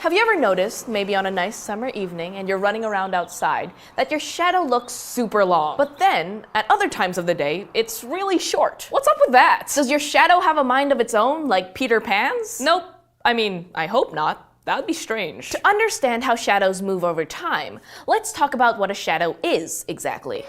Have you ever noticed, maybe on a nice summer evening and you're running around outside, that your shadow looks super long? But then, at other times of the day, it's really short. What's up with that? Does your shadow have a mind of its own, like Peter Pan's? Nope. I mean, I hope not. That would be strange. To understand how shadows move over time, let's talk about what a shadow is exactly.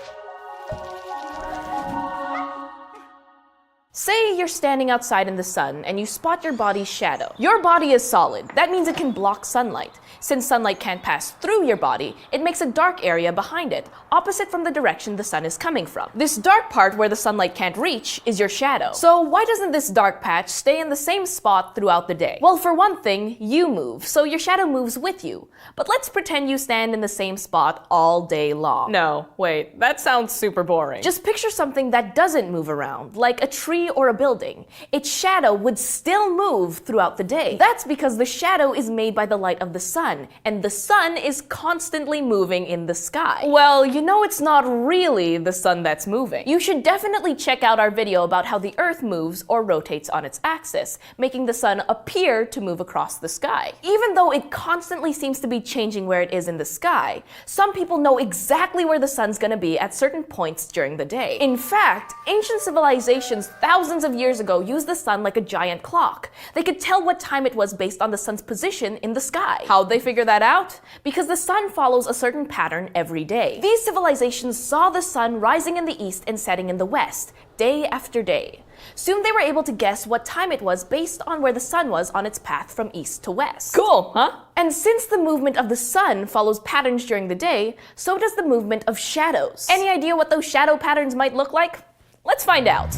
Say you're standing outside in the sun and you spot your body's shadow. Your body is solid. That means it can block sunlight. Since sunlight can't pass through your body, it makes a dark area behind it, opposite from the direction the sun is coming from. This dark part where the sunlight can't reach is your shadow. So why doesn't this dark patch stay in the same spot throughout the day? Well, for one thing, you move, so your shadow moves with you. But let's pretend you stand in the same spot all day long. No, wait, that sounds super boring. Just picture something that doesn't move around, like a tree or a building. Its shadow would still move throughout the day. That's because the shadow is made by the light of the sun, and the sun is constantly moving in the sky. Well, you know it's not really the sun that's moving. You should definitely check out our video about how the Earth moves or rotates on its axis, making the sun appear to move across the sky. Even though it constantly seems to be changing where it is in the sky, some people know exactly where the sun's gonna be at certain points during the day. In fact, ancient civilizations thousands of years ago used the sun like a giant clock. They could tell what time it was based on the sun's position in the sky. How'd they figure that out? Because the sun follows a certain pattern every day. These civilizations saw the sun rising in the east and setting in the west, day after day. Soon they were able to guess what time it was based on where the sun was on its path from east to west. Cool, huh? And since the movement of the sun follows patterns during the day, so does the movement of shadows. Any idea what those shadow patterns might look like? Let's find out.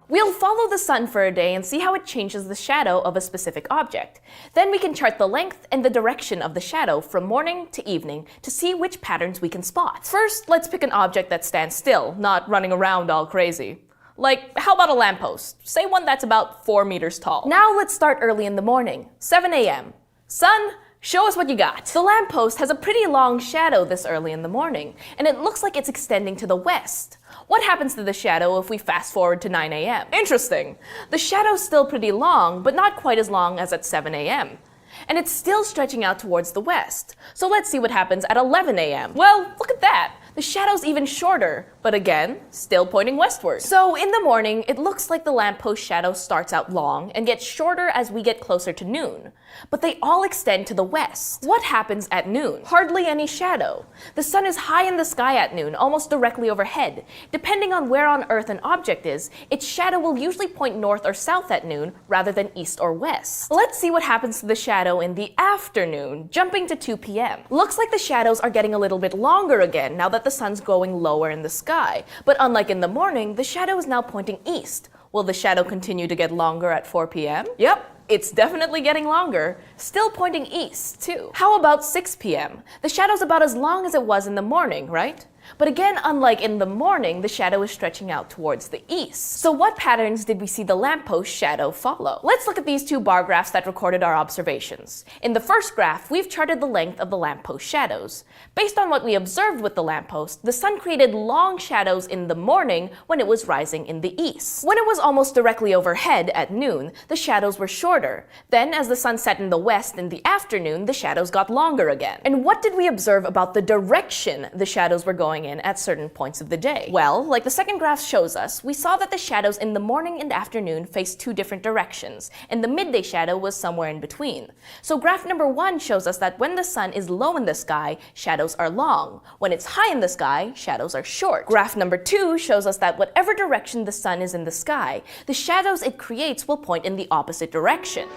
We'll follow the sun for a day and see how it changes the shadow of a specific object. Then we can chart the length and the direction of the shadow from morning to evening to see which patterns we can spot. First, let's pick an object that stands still, not running around all crazy. Like, how about a lamppost? Say one that's about 4 meters tall. Now let's start early in the morning, 7 a.m. Sun, show us what you got. The lamppost has a pretty long shadow this early in the morning, and it looks like it's extending to the west. What happens to the shadow if we fast forward to 9 a.m.? Interesting. The shadow's still pretty long, but not quite as long as at 7 a.m. And it's still stretching out towards the west. So let's see what happens at 11 a.m. Well, look at that. The shadow's even shorter, but again, still pointing westward. So in the morning, it looks like the lamppost shadow starts out long and gets shorter as we get closer to noon. But they all extend to the west. What happens at noon? Hardly any shadow. The sun is high in the sky at noon, almost directly overhead. Depending on where on Earth an object is, its shadow will usually point north or south at noon rather than east or west. Let's see what happens to the shadow in the afternoon, jumping to 2 p.m. Looks like the shadows are getting a little bit longer again now that the sun's going lower in the sky. But unlike in the morning, the shadow is now pointing east. Will the shadow continue to get longer at 4 p.m.? Yep. It's definitely getting longer, still pointing east, too. How about 6 p.m.? The shadow's about as long as it was in the morning, right? But again, unlike in the morning, the shadow is stretching out towards the east. So what patterns did we see the lamppost shadow follow? Let's look at these two bar graphs that recorded our observations. In the first graph, we've charted the length of the lamppost shadows. Based on what we observed with the lamppost, the sun created long shadows in the morning when it was rising in the east. When it was almost directly overhead at noon, the shadows were shorter. Then, as the sun set in the west in the afternoon, the shadows got longer again. And what did we observe about the direction the shadows were going in at certain points of the day? Well, like the second graph shows us, we saw that the shadows in the morning and afternoon faced two different directions, and the midday shadow was somewhere in between. So graph number 1 shows us that when the sun is low in the sky, shadows are long. When it's high in the sky, shadows are short. Graph number 2 shows us that whatever direction the sun is in the sky, the shadows it creates will point in the opposite direction.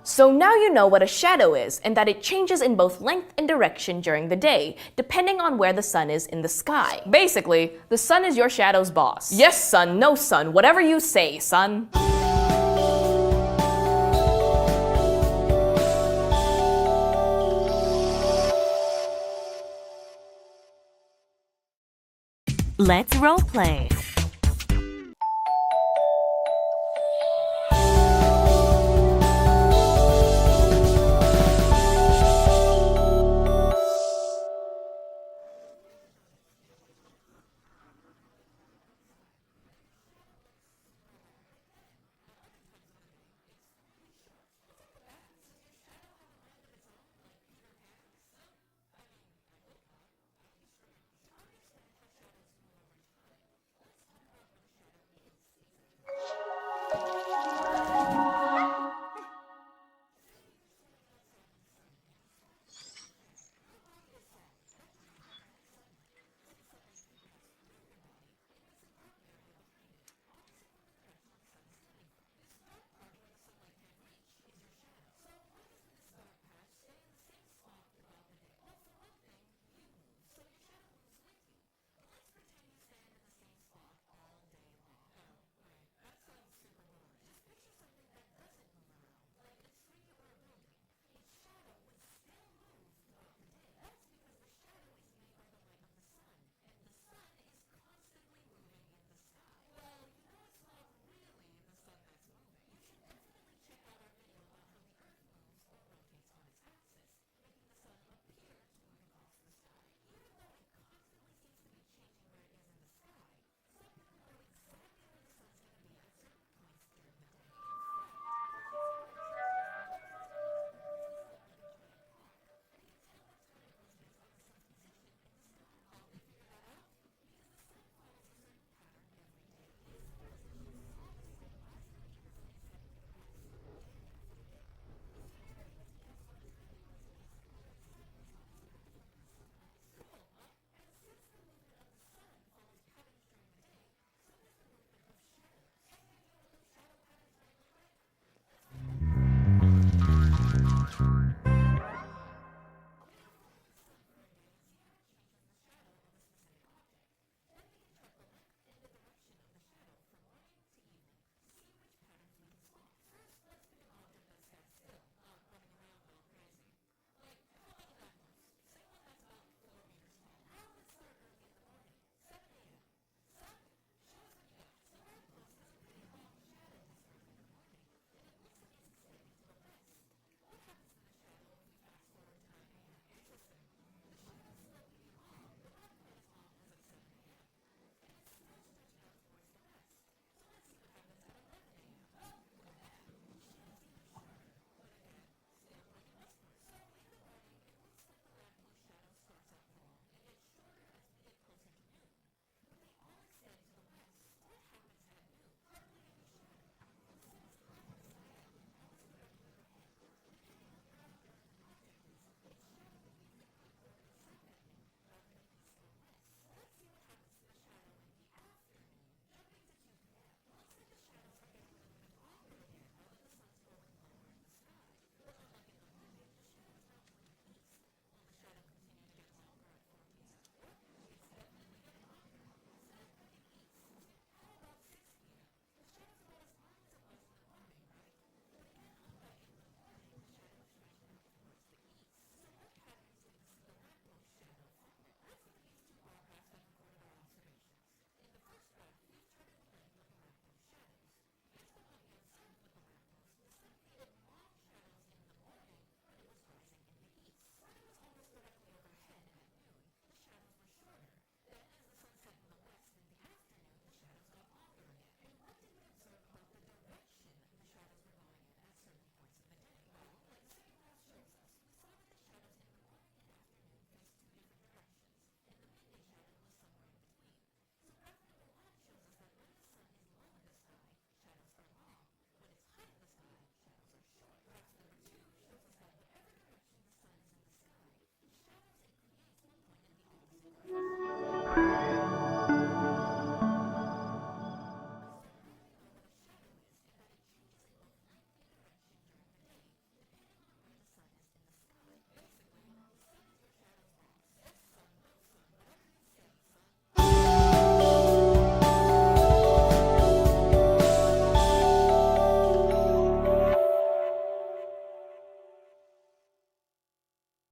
So now you know what a shadow is, and that it changes in both length and direction during the day, depending on where the sun is in the sky. Basically, the sun is your shadow's boss. Yes, sun, no sun, whatever you say, son. Let's role play.